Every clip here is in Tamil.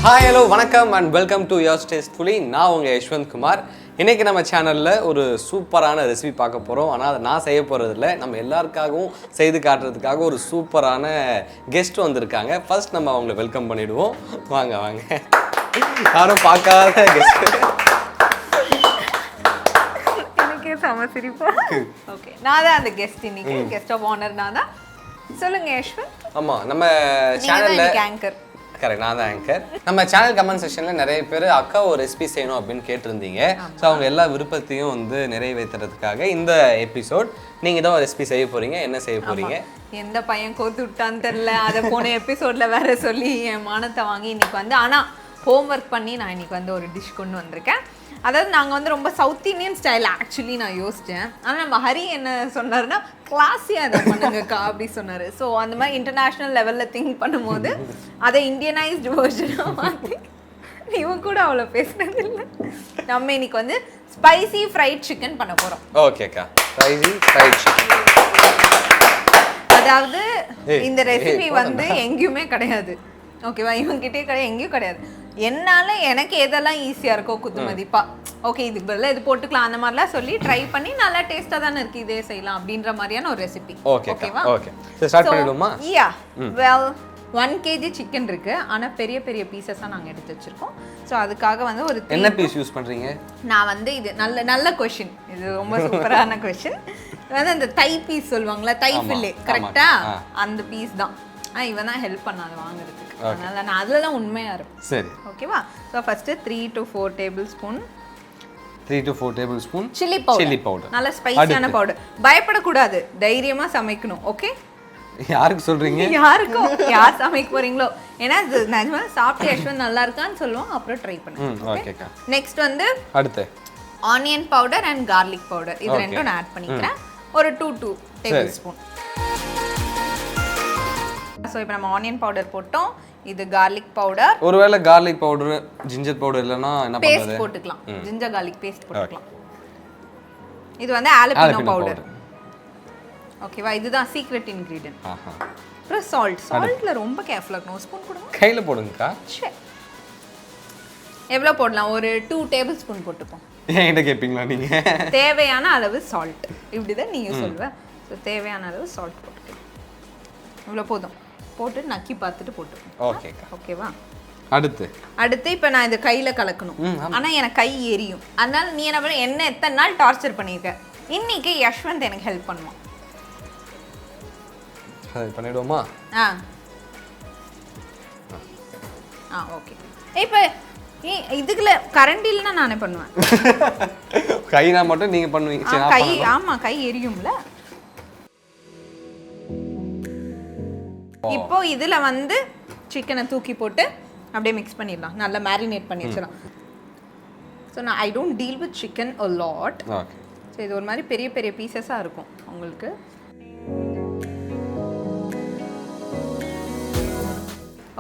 Hi, hello, வணக்கம் and welcome to yours Tastefully. நான் உங்க Yeshwanth Kumar. இன்னைக்கு நம்ம சேனல்ல ஒரு சூப்பரான ரெசிபி பார்க்க போறோம். ஆனா அதை நான் செய்ய போறது இல்ல. நம்ம எல்லாருக்காகவும் செய்து காட்டுறதுக்காக ஒரு சூப்பரான கெஸ்ட் வந்திருக்காங்க. ஃபர்ஸ்ட் நம்ம அவங்களை வெல்கம் பண்ணிடுவோம். வாங்க வாங்க. யாரும் பார்க்காத கெஸ்ட். எனக்கே செம சிரிப்பா. ஓகே. நான் தான் அந்த கெஸ்ட் இன்னைக்கு. கெஸ்ட் ஆஃப் ஆனர் நான் தான். சொல்லுங்க யஷ்வந்த். ஆமா, நம்ம சேனல்ல ஆங்கர். கரெக்ட், நான் தான் ஆங்கர். நம்ம சேனல் கமெண்ட் செக்ஷனில் நிறைய பேர் அக்கா ஒரு ரெசிபி செய்யணும் அப்படின்னு கேட்டிருந்தீங்க. ஸோ அவங்க எல்லா விருப்பத்தையும் வந்து நிறைவேற்றுறதுக்காக இந்த எபிசோட் நீங்கள் தான் ரெசிபி செய்ய போகிறீங்க. என்ன செய்ய போகிறீங்க? எந்த பையன் கோத்து விட்டான்னு தெரில. அதை போன எபிசோடில் வேற சொல்லி என் மானத்தை வாங்கி இன்னைக்கு வந்து ஆனால் ஹோம்ஒர்க் பண்ணி நான் இன்னைக்கு வந்து ஒரு டிஷ் கொண்டு வந்திருக்கேன். அதாவது நாங்கள் வந்து ரொம்ப சவுத் இந்தியன் ஸ்டைல் ஆக்சுவலி நான் யோசித்தேன். ஆனால் நம்ம ஹரி என்ன சொன்னார்னா கிளாஸியாக அதை பண்ணுங்கக்கா அப்படி சொன்னார். ஸோ அந்த மாதிரி இன்டர்நேஷ்னல் லெவலில் திங்க் பண்ணும்போது அதை இந்தியனைஸ்டு வெர்ஷனாக மாற்றி இவன் கூட அவ்வளோ பேசுனது இல்லை. நம்ம இன்னைக்கு வந்து ஸ்பைசி ஃப்ரைட் சிக்கன் பண்ண போகிறோம். ஓகேக்கா, ஸ்பைசி ஃப்ரைட் சிக்கன். அதாவது இந்த ரெசிபி வந்து எங்கேயுமே கிடையாது, ஓகேவா? இவங்கிட்டே கிடையாது, எங்கேயும் கிடையாது. என்னால் எனக்கு எதெல்லாம் ஈஸியாக இருக்கோ குத்து மதிப்பா, ஓகே இதுக்கு பதிலாக இது போட்டுக்கலாம் அந்த மாதிரிலாம் சொல்லி ட்ரை பண்ணி நல்லா டேஸ்ட்டாக தானே இருக்குது, இதே செய்யலாம் அப்படின்ற மாதிரியான ஒரு ரெசிபி. ஓகேவா? ஓகே, ஸ்டார்ட் பண்ணிடுவோமா? யா, வெல் 1 kg சிக்கன் இருக்குது. ஆனால் பெரிய பெரிய பீசஸாக நாங்கள் எடுத்து வச்சுருக்கோம். ஸோ அதுக்காக வந்து ஒரு என்ன பீஸ் யூஸ் பண்ணுறீங்க? நான் வந்து இது நல்ல கொஷின், இது ரொம்ப சூப்பரான கொஷின். வந்து அந்த தை பீஸ் சொல்லுவாங்களா, தை ஃபில்லே, கரெக்டாக அந்த பீஸ் தான். இவன் தான் ஹெல்ப் பண்ண அதை வாங்குறதுக்கு. அதனால நான் அதில் தான் உண்மையாக இருப்பேன். சரி, ஓகேவா? So first 3 to 4 tablespoon 3 to 4 tablespoon chilli powder. நல்ல ஸ்பைசியான பவுடர். பயப்படக்கூடாது, தைரியமாக சமைக்கணும். ஓகே, யாருக்கு சொல்கிறீங்க? யாருக்கும், யார் சமைக்க போகிறீங்களோ. ஏன்னா இது நிஜமாக சாப்பிட்டு யஷ்வந்த் நல்லா இருக்கான்னு சொல்லுவோம், அப்புறம் ட்ரை பண்ணுங்க. ஓகேக்கா. நெக்ஸ்ட் வந்து அடுத்து onion powder and garlic powder, இது ரெண்டும் நான் ஆட் பண்ணிக்கிறேன். ஒரு 2 tablespoon. ஸோ இப்போ நம்ம ஆனியன் பவுடர் போட்டோம், இது கார்லிக் பவுடர். ஒருவேளை கார்லிக் பவுடர் ஜிஞ்சர் பவுடர் இல்லைன்னா என்ன பண்ணுறது? பேஸ்ட் போட்டுக்கலாம், ஜிஞ்சர் கார்லிக் பேஸ்ட் போட்டுக்கலாம். இது வந்து ஜாலபெனோ பவுடர். ஓகேவா? இதுதான் சீக்ரெட் இன்கிரீடியன்ட். அப்புறம் சால்ட்ல ரொம்ப கேர்ஃபுல்லாக இருக்கணும். ஸ்பூன் கொடுங்க, கையில் போடுங்கக்கா. சரி, எவ்வளோ போடலாம்? ஒரு 2 tablespoon போட்டுப்போம். என்கிட்ட கேட்பீங்களா நீங்கள்? தேவையான அளவு சால்ட், இப்படி தான் நீங்கள் சொல்லுவேன். ஸோ தேவையான அளவு சால்ட் போட்டுக்கலாம். இவ்வளோ போதும். போட்டு நக்கி பார்த்துட்டு போட்டுக்கணும். ஓகேக்கா. ஓகேவா? அடுத்து இப்போ நான் இதை கையில் கலக்கணும். ஆனால் எனக்கு கை எரியும். அதனால நீ என்ன பண்ண, என்ன எத்தனை நாள் டார்ச்சர் பண்ணியிருக்க, இன்னைக்கு யஷ்வந்த் எனக்கு ஹெல்ப் பண்ணுவான். பண்ணிடுவோமா? ஓகே. இப்போ இதுக்குள்ள கரண்ட் இல்லைன்னா நானே பண்ணுவேன். கைனா மட்டும் நீங்க பண்ணுவீங்க? கை, ஆமா, கை எரியும்ல. இப்போ இதுல வந்து சிக்கனை தூக்கி போட்டு அப்படியே மிக்ஸ் பண்ணிடலாம், நல்லா மேரினேட் பண்ணி வச்சிடலாம். ஸோ நான் I don't deal with chicken a lot. Okay. So இது ஒரு மாதிரி பெரிய பெரிய பீசஸாக இருக்கும் உங்களுக்கு.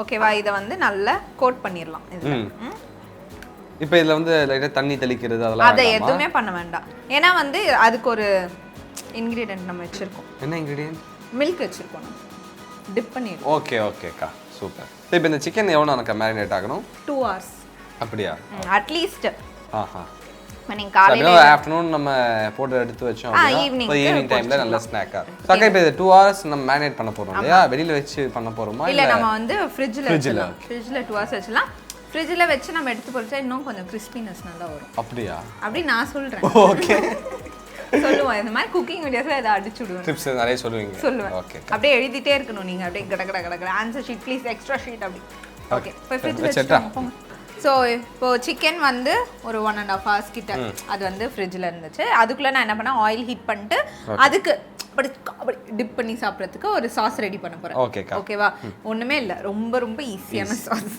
ஓகேவா? இதை வந்து நல்லா கோட் பண்ணிடலாம். இப்போ இதில் வந்து லைட்டாக தண்ணி தெளிக்கிறது அதெல்லாம் அதை எதுவுமே பண்ண வேண்டாம். ஏன்னா வந்து அதுக்கு ஒரு இன்க்ரீடியன்ட் நம்ம வச்சுருக்கோம். என்ன இன்க்ரீடியன்ட்? மில்க் வச்சுருக்கோம், நம்ம டிப் பண்ணிடுவோம். ஓகேக்கா, சூப்பர். இப்போ இந்த சிக்கன் எவ்வளோ எனக்கு மேரினேட் ஆகணும்? 2 hours. அப்படியா? அட்லீஸ்ட். நீங்கள் காலையில் ஆஃப்டர்நூன் நம்ம போட்டு எடுத்து வச்சோம் அப்படின்னா ஈவினிங் டைமில் நல்ல ஸ்நாக்காக இருக்கும். அக்கா, இப்போ இது 2 hours நம்ம மேரினேட் பண்ண போகிறோம் இல்லையா? வெளியில் வச்சு பண்ண போகிறோமா? இல்லை, நம்ம வந்து ஃப்ரிட்ஜில் 2 hours வச்சுலாம். ஃப்ரிட்ஜில் வச்சு நம்ம எடுத்து பொறிச்சா இன்னும் கொஞ்சம் கிறிஸ்பினஸ் நல்லா வரும். அப்படியா? அப்படி நான் சொல்கிறேன். ஓகே, சொல்லுவேன். இந்த மாதிரி குக்கிங் வீடியோஸ்ல இதை அடிச்சு விடுவேன். டிப்ஸ் நிறைய சொல்லுவேன். ஓகே, அப்படியே எழுதிட்டே இருக்கணும் நீங்க. அப்படியே கட answer sheet please, extra sheet அப்படி. ஓகே, இப்போ ஃப்ரிட்ஜ்ல வச்சுட்டோம். ஸோ இப்போ சிக்கன் வந்து ஒரு 1.5 hours கிட்ட அது வந்து ஃப்ரிட்ஜில் இருந்துச்சு. அதுக்குள்ளே நான் என்ன பண்ணேன், ஆயில் ஹீட் பண்ணிட்டு அதுக்கு அப்படி டிப் பண்ணி சாப்பிட்றதுக்கு ஒரு சாஸ் ரெடி பண்ண போகிறேன். ஓகேவா? ஒன்றுமே இல்லை, ரொம்ப ரொம்ப ஈஸியான சாஸ்.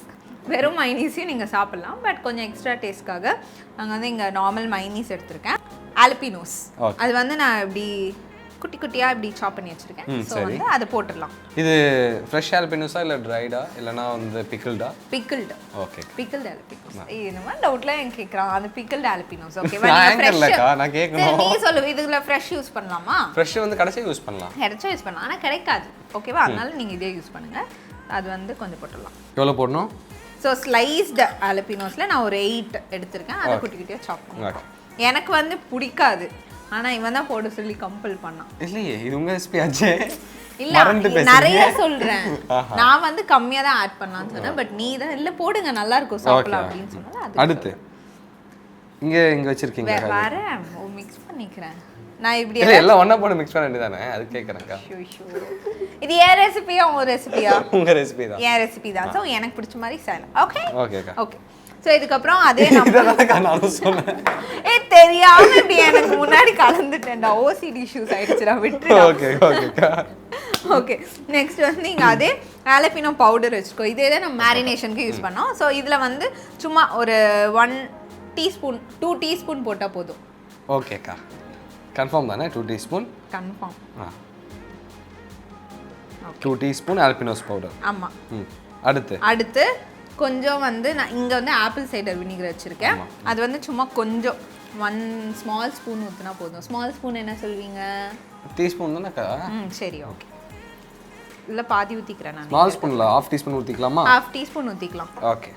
வெறும் மைனீஸையும் நீங்கள் சாப்பிட்லாம், பட் கொஞ்சம் எக்ஸ்ட்ரா டேஸ்ட்காக நாங்கள் வந்து இங்கே நார்மல் மைனீஸ் எடுத்திருக்கேன். ஜாலபெனோஸ், அது வந்து நான் இப்படி குட்டி குட்டியாக இப்படி சாப் பண்ணி வச்சிருக்கேன். ஸோ வந்து அதை போட்டுடலாம். இது ஃப்ரெஷ் ஜாலபெனோஸா இல்லை ட்ரைடா இல்லைனா வந்து பிக்கிள்டா? பிக்கிள்டு. Okay, pickled jalapenos. இந்த மாதிரி டவுட்லாம் எனக்கு கேட்குறான். அது பிக்கிள்டு ஜாலபெனோஸ். ஓகேவா? நான் கேட்கணும். நீ சொல்லு, இதுல ஃப்ரெஷ் யூஸ் பண்ணலாமா? ஃப்ரெஷ் வந்து கடைசியாக யூஸ் பண்ணலாம், கிடைச்சா யூஸ் பண்ணலாம், ஆனால் கிடைக்காது. ஓகேவா? அதனால நீங்கள் இதே யூஸ் பண்ணுங்க. அது வந்து கொஞ்சம் போட்டுடலாம். எவ்வளோ போடணும்? ஸோ ஸ்லைஸ்டு ஜாலபினோஸில் நான் ஒரு 8 எடுத்திருக்கேன். அதை குட்டி குட்டியாக சாப் பண்ணிருக்கேன். எனக்கு வந்து பிடிக்காது, ஆனா இவன் தான் போட சொல்லி கம்பல் பண்ணான். இல்லையே இது உங்க ரெசிபி ஆச்சே. இல்ல நிறைய சொல்றேன், நான் வந்து கம்மியா தான் ஆட் பண்ணலாம்னு சொன்னேன். பட் நீ தான் இல்ல போடுங்க நல்லா இருக்கும் சாப்பிடலாம் அப்படின்னு சொன்னது. அடுத்து இங்க வச்சிருக்கீங்க வேற மிக்ஸ் பண்ணிக்கிறேன். நான் இப்படி எல்லாம் ஒண்ணா போட்டு மிக்ஸ் பண்ண வேண்டியதானே, அது கேக்குறேன்க்கா. இது ஏன் ரெசிபியா உங்க ரெசிபியா? உங்க ரெசிபி தான், ஏன் ரெசிபி தான். சோ எனக்கு பிடிச்ச மாதிரி செய்யலாம். ஓகே ஓகேக்கா. ஓகே சோ இதுக்கப்புறம் அதே நான் சொன்னேன். தெரியாம இப்படி எனக்கு முன்னாடி கலந்துட்டேன்டா, ஓசிடி இஷ்யூஸ் ஆயிடுச்சுடா, விட்டு. ஓகே ஓகேக்கா. ஓகே நெக்ஸ்ட் வந்து நீங்க அதே ஜாலபினோ பவுடர் வச்சுக்கோ. இதே தான் நம்ம மேரினேஷனுக்கு யூஸ் பண்ணோம். ஸோ இதில் வந்து சும்மா ஒரு 1 டீஸ்பூன் 2 டீஸ்பூன் போட்டால் போதும். ஓகேக்கா கன்ஃபார்ம் தானே? 2 teaspoon confirm. 2 teaspoon jalapenos powder. ஆமாம். அடுத்து கொஞ்சம் வந்து நான் இங்கே வந்து ஆப்பிள் சைடர் வினிகர் வச்சுருக்கேன். அது வந்து சும்மா கொஞ்சம் 1 ஸ்மால் ஸ்பூன் ஊற்றினா போதும். ஸ்மால் ஸ்பூன் என்ன சொல்வீங்க? டீஸ்பூன் தானேக்கா? சரி ஓகே. இல்லை பாதி ஊற்றிக்கிறேன் நான். ஸ்மால் ஸ்பூனில் ½ டீஸ்பூன் ஊற்றிக்கலாமா? ½ டீஸ்பூன் ஊற்றிக்கலாம். ஓகே.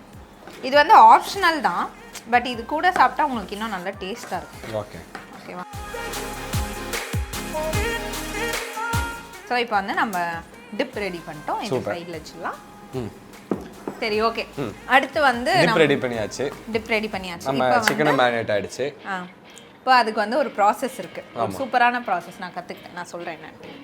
இது வந்து ஆப்ஷனல் தான், பட் இது கூட சாப்பிட்டா உங்களுக்கு இன்னும் நல்லா டேஸ்ட்டாக இருக்கும். ஓகே ஓகேவா? ஸோ இப்போ வந்து நம்ம டிப் ரெடி பண்ணிட்டோம். இந்த சைடில் வச்சுக்கலாம். சரி ஓகே. அடுத்து வந்து டிப் ரெடி பண்ணியாச்சு. நம்ம சிக்கன் மேரினேட் ஆயிடுச்சு. இப்போ அதுக்கு வந்து ஒரு ப்ராசஸ் இருக்கு, ஒரு சூப்பரான ப்ராசஸ் நான் கத்துக்கிட்டேன். நான் சொல்றேன் என்னன்னு.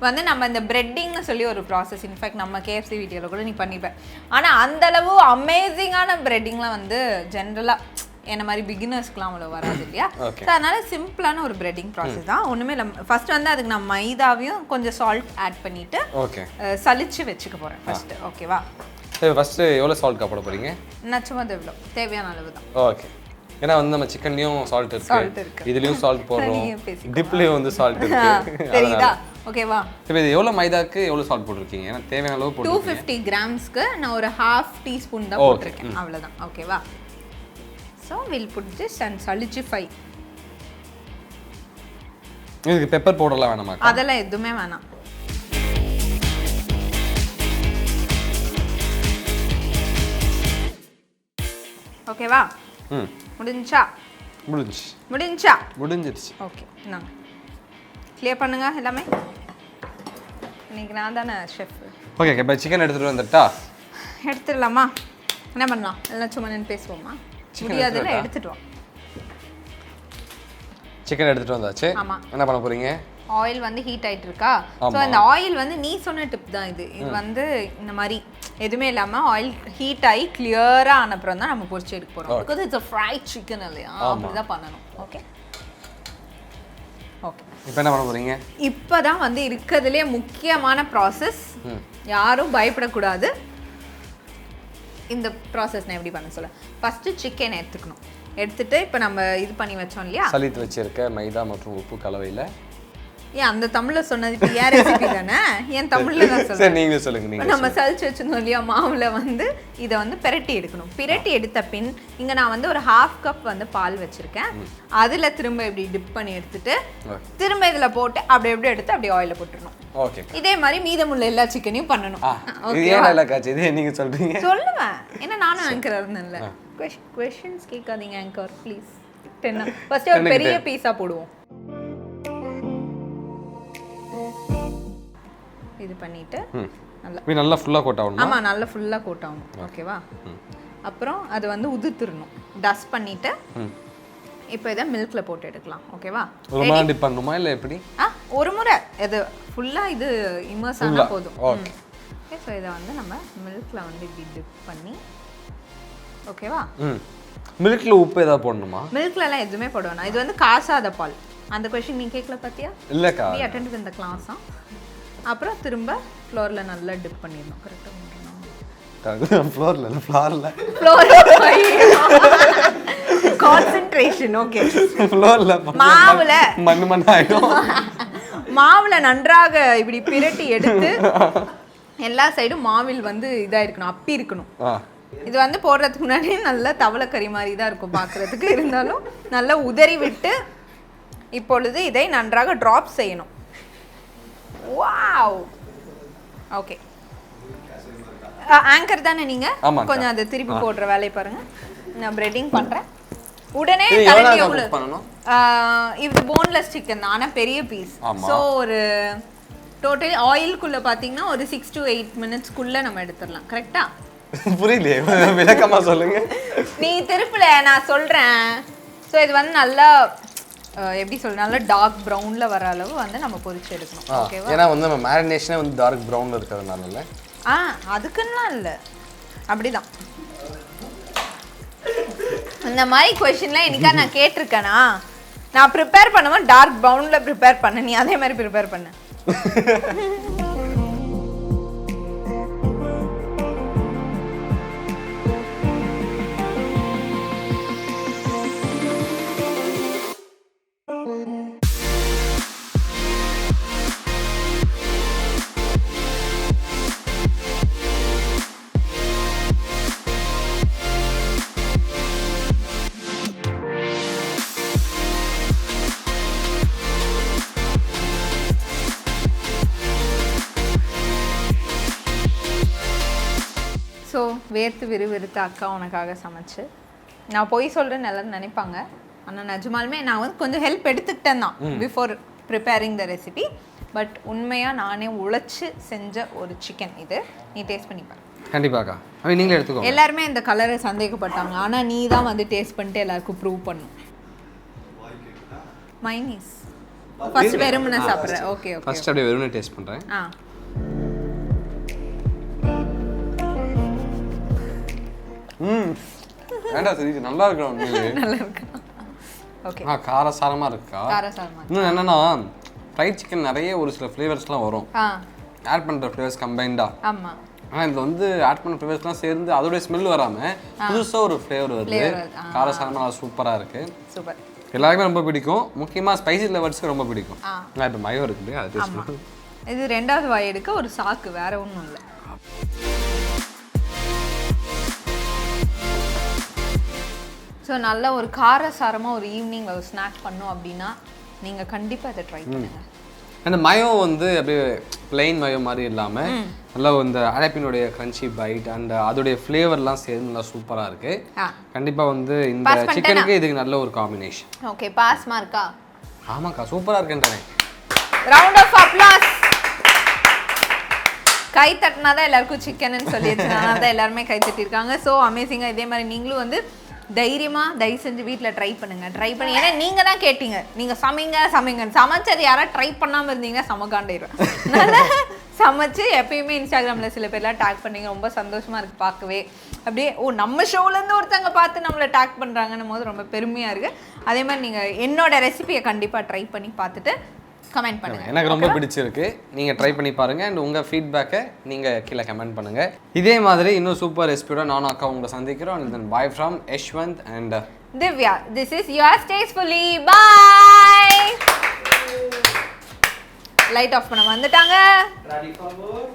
வந்து நம்ம இந்த பிரெட்டிங்னு சொல்லி ஒரு ப்ராசஸ், இன்ஃபேக்ட் நம்ம KFC வீடியோவில் கூட நீ பண்ணிப்பேன். ஆனால் அந்த அளவு அமேசிங்கான பிரெட்டிங்லாம் வந்து ஜென்ரலாக என்ன மாதிரி பிகினர்ஸ்க்குலாம் அவ்வளோ வராது இல்லையா? ஸோ அதனால சிம்பிளான ஒரு பிரெட்டிங் ப்ராசஸ் தான். ஒன்றுமே இல்லை. ஃபர்ஸ்ட் வந்து அதுக்கு நான் மைதாவையும் கொஞ்சம் சால்ட் ஆட் பண்ணிட்டு சலிச்சு வச்சுக்க போகிறேன் ஃபர்ஸ்ட். ஓகேவா? ஃபர்ஸ்ட் எவ்வளோ சால்ட் போட போறீங்க? நச்சுமா எவ்வளோ தேவையான அளவு தான். ஓகே. ஏன்னா வந்து நம்ம சிக்கன்லயும் சால்ட் இருக்கு, இதுலயும் சால்ட் போடுறோம், டிப்லயும் வந்து சால்ட் இருக்கு. தெரியுதா? ஓகேவா? இப்போ இது எவ்வளவு மைதாக்கு எவ்வளவு சால்ட் போட்டுருக்கீங்க? ஏன்னா தேவையான அளவு போட்டு 250 கிராம்ஸ்க்கு நான் ஒரு ½ டீஸ்பூன் தான் போட்டுருக்கேன். அவ்வளவுதான். ஓகேவா? So we'll put this and solidify. இதுக்கு பெப்பர் பவுடர்லாம் வேணாமா? அதெல்லாம் எதுவுமே வேணாம். ஓகேவா? முடிஞ்சிருச்சு. ஓகே நான் கிளியர் பண்ணுங்க எல்லாமே. இன்னைக்கு நான் தானே ஷெஃப். ஓகே இப்போ சிக்கன் எடுத்துட்டு வந்துட்டா எடுத்துடலாமா? என்ன பண்ணலாம்? எல்லாம் சும்மா நின்று பேசுவோமா? முடியாதுல எடுத்துட்டு வா. சிக்கன் எடுத்துட்டு வந்தாச்சு. என்ன பண்ண போறீங்க? ஆயில் வந்து ஹீட் ஆயிட்டு இருக்கா? ஸோ அந்த ஆயில் வந்து நீ சொன்ன டிப் தான் இது. இது வந்து இந்த மாதிரி எதுவுமே இல்லாமல் ஆயில் ஹீட் ஆகி கிளியராக ஆனப்புறம் தான் நம்ம பொரிச்சு எடுக்க போகிறோம். Because it's a fried chicken இல்லையா? அப்படி தான் பண்ணணும். Okay okay. இப்போ என்ன பண்ண போறீங்க? இப்போ தான் வந்து இருக்கிறதுலே முக்கியமான ப்ராசஸ். யாரும் பயப்படக்கூடாது. இந்த ப்ராசஸ் நான் எப்படி பண்ண சொல்ல, ஃபஸ்ட்டு சிக்கன் எடுத்துக்கணும். எடுத்துட்டு இப்போ நம்ம இது பண்ணி வச்சோம் இல்லையா, சலித்து வச்சிருக்க மைதா மற்றும் உப்பு கலவையில். ஏன் அந்த தமிழ்ல சொன்னது இப்போ ஏன் ரெசிபி தானே, ஏன் தமிழ்ல தான் சொல்லுங்க. சரி நீங்க சொல்லுங்க. நீங்க நம்ம சலிச்சு வச்சிருந்தோம் இல்லையா மாவுல வந்து இதை வந்து பிரட்டி எடுக்கணும். பிரட்டி எடுத்த பின் இங்க நான் வந்து ஒரு ½ கப் வந்து பால் வச்சிருக்கேன். அதுல திரும்ப இப்படி டிப் பண்ணி எடுத்துட்டு திரும்ப இதுல போட்டு அப்படி எப்படி எடுத்து அப்படியே ஆயில போட்டுறணும். ஓகே. இதே மாதிரி மீதமுள்ள எல்லா சிக்கனையும் பண்ணணும். இது ஏன் இல்ல காச்சு, இது நீங்க சொல்றீங்க. சொல்லுவேன். ஏன்னா நானும் ஆங்கர் இருந்தேன்ல. क्वेश्चंस கேட்காதீங்க ஆங்கர் ப்ளீஸ். ஃபர்ஸ்ட் ஒரு பெரிய பீஸா போடுவோம். இது பண்ணிட்டு நல்லா ஃபுல்லா கோட் ஆகணும். ஆமா நல்லா ஃபுல்லா கோட் ஆகணும். ஓகேவா? அப்புறம் அது வந்து உதிர்த்துறணும். டஸ்ட் பண்ணிட்டு இப்போ இதை மில்க்ல போட்டு எடுக்கலாம். ஓகேவா? ஒரு முறை டிப் பண்ணணுமா இல்ல எப்படி? ஒரு முறை இது ஃபுல்லா இது இம்மர்ஸ் ஆனா போதும். ஓகே. சோ இத வந்து நம்ம மில்க்ல வந்து இப்படி டிப் பண்ணி. ஓகேவா? மில்க்ல உப்பு ஏதாவது போடணுமா? மில்க்ல எல்லாம் எதுவுமே போட வேணாம். இது வந்து காசாத பால். அந்த क्वेश्चन நீ கேக்கல பாத்தியா? இல்லக்கா. நீ அட்டெண்ட் பண்ண கிளாஸ். அப்புறம் திரும்ப ஃப்ளோர்ல நல்லா டிப் பண்ணிடணும். கரெக்டா பண்ணிடணும். ஃப்ளோர்ல இல்ல ஃப்ளோர்ல. கான்சென்ட்ரேஷன். ஓகே. ஃப்ளோர்ல மாவுல மண்ணு மண்ணு ஆயிடும். மாவுல நன்றாக இப்படி பிரட்டி எடுத்து எல்லா சைடும் மாவில் வந்து இதா இருக்கணும், அப்பி இருக்கணும். இது வந்து போடுறதுக்கு முன்னாடி நல்லா தவளைக்கறி மாதிரி தான் இருக்கும் பார்க்கறதுக்கு. இருந்தாலும் நல்லா உதறி விட்டு இப்பொழுது இதை நன்றாக டிராப் செய்யணும். வாவ். ஓகே. ஆங்கர் தானே நீங்க கொஞ்சம் அதை திருப்பி போடுற வேலையை பாருங்க. நான் பிரெட்டிங் பண்றேன். உடனே இது போன்லெஸ் சிக்கன் தான், ஆனா பெரிய பீஸ். ஸோ ஒரு டோட்டலி ஆயிலுக்குள்ள பாத்தீங்கன்னா ஒரு 6 to 8 மினிட்ஸ்க்குள்ள நம்ம எடுத்துடலாம். கரெக்டா? புரியலையே, விளக்கமா சொல்லுங்க. நீ திருப்பல, நான் சொல்றேன். ஸோ இது வந்து நல்லா எப்படி சொல்ற, நல்லா டார்க் ப்ரௌன்ல வர அளவு வந்து நம்ம பொரிச்சு எடுக்கணும். ஓகேவா? ஏன்னா வந்து நம்ம மேரினேஷனே வந்து டார்க் ப்ரௌன்ல இருக்கிறதுனால இல்ல. அதுக்குன்னா இல்ல, அப்படிதான். இந்த மாதிரி क्वेश्चनலாம் என்னைக்கா நான் கேட்டிருக்கேனா? நான் ப்ரிப்பேர் பண்ணும்போது டார்க் ப்ரௌன்ல ப்ரிப்பேர் பண்ண, நீ அதே மாதிரி ப்ரிப்பேர் பண்ண. ஸோ வேர்த்து விறுவிறுத்து அக்கா உனக்காக சமைச்சு, நான் போய் சொல்கிறேன்னு எல்லாரும் நினைப்பாங்க, ஆனால் நிஜமாலுமே நான் வந்து கொஞ்சம் ஹெல்ப் எடுத்துக்கிட்டேன் தான் before preparing the recipe. But உண்மையாக நானே உழைச்சி செஞ்ச ஒரு சிக்கன் இது. நீ டேஸ்ட் பண்ணிப்பாரு. கண்டிப்பாக்கா, நீங்களே எடுத்துக்கோ. எல்லாருமே இந்த கலரை சந்தேகப்பட்டாங்க, ஆனால் நீ தான் வந்து டேஸ்ட் பண்ணிட்டு எல்லாருக்கும் ப்ரூவ் பண்ணும். மைனீஸ் ஃபர்ஸ்ட் வெறுமனே சாப்பிட்றேன். ஓகே ஓகே, ஃபர்ஸ்ட் அப்படியே வெறுமனே டேஸ்ட் பண்ணுறேன். வேண்டா சரி, நல்லா இருக்கா? நல்லா இருக்கா? ஓகே. காரசாரமா இருக்கா? காரசாரமா. இன்னும் என்னன்னா ஃப்ரைட் சிக்கன் நிறைய ஒரு சில ஃப்ளேவர்ஸ்லாம் வரும், ஆட் பண்ணுற ஃப்ளேவர்ஸ் கம்பைண்டா. ஆமா. ஆனால் இது வந்து ஆட் பண்ண ஃப்ளேவர்ஸ்லாம் சேர்ந்து அதோடைய ஸ்மெல் வராமல் புதுசாக ஒரு ஃப்ளேவர் வருது. காரசாரமாக சூப்பராக இருக்கு. சூப்பர். எல்லாருக்குமே ரொம்ப பிடிக்கும், முக்கியமாக ஸ்பைசி லவர்ஸ்க்கு ரொம்ப பிடிக்கும். நான் இப்போ மயோ இருக்குது, அது டேஸ்ட் பண்ணுவோம். இது ரெண்டாவது வாய் எடுக்க ஒரு சாக்கு, வேற ஒன்றும் இல்லை. ஸோ நல்ல ஒரு காரசாரமாக ஒரு ஈவினிங் ஒரு ஸ்நாக் பண்ணோம் அப்படின்னா நீங்கள் கண்டிப்பாக அதை ட்ரை பண்ணுங்க. அந்த மயோ வந்து அப்படியே பிளெயின் மயோ மாதிரி இல்லாமல் நல்லா இந்த அலப்பினுடைய கிரன்ச்சி பைட் அண்ட் அதோடைய ஃப்ளேவர்லாம் சேர்ந்து நல்லா சூப்பராக இருக்கு. கண்டிப்பாக வந்து இந்த சிக்கனுக்கு இதுக்கு நல்ல ஒரு காம்பினேஷன். ஓகே, பாஸ் மார்க்கா? ஆமாக்கா, சூப்பராக இருக்குன்றானே. Round of applause. கை தட்டினா தான் எல்லாருக்கும் சிக்கன்னு சொல்லிடுச்சு, அதனால தான் எல்லாருமே கை தட்டியிருக்காங்க. ஸோ அமேசிங்காக. இதே மாதிரி நீங்களும் வந்து தைரியமாக தயவு செஞ்சு வீட்டில் ட்ரை பண்ணுங்கள். ட்ரை பண்ணி, ஏன்னா நீங்கள் தான் கேட்டீங்க, நீங்கள் சமைங்கன்னு. சமைச்சது யாராவது ட்ரை பண்ணாமல் இருந்தீங்கன்னா சமக்காண்டிடுவேன். அதனால் சமைச்சு எப்பயுமே இன்ஸ்டாகிராமில் சில பேர்லாம் டேக் பண்ணிங்க, ரொம்ப சந்தோஷமாக இருக்குது பார்க்கவே. அப்படியே நம்ம ஷோலேருந்து ஒருத்தவங்க பார்த்து நம்மளை டேக் பண்ணுறாங்கன்னும் போது ரொம்ப பெருமையாக இருக்குது. அதே மாதிரி நீங்கள் என்னோட ரெசிபியை கண்டிப்பாக ட்ரை பண்ணி பார்த்துட்டு கமெண்ட் பண்ணுங்க. எனக்கு ரொம்ப பிடிச்சிருக்கு, நீங்க ட்ரை பண்ணி பாருங்க அண்ட் உங்க ஃபீட்பேக்கை நீங்க கீழே கமெண்ட் பண்ணுங்க. இதே மாதிரி இன்னும் சூப்பர் ரெசிபியோட நானும் அக்கா உங்களை சந்திக்கிறோம். and then bye from Yeshwanth and Divya. This is yours tastefully. Bye. Light off பண்ண வந்துட்டாங்க. Ready for more.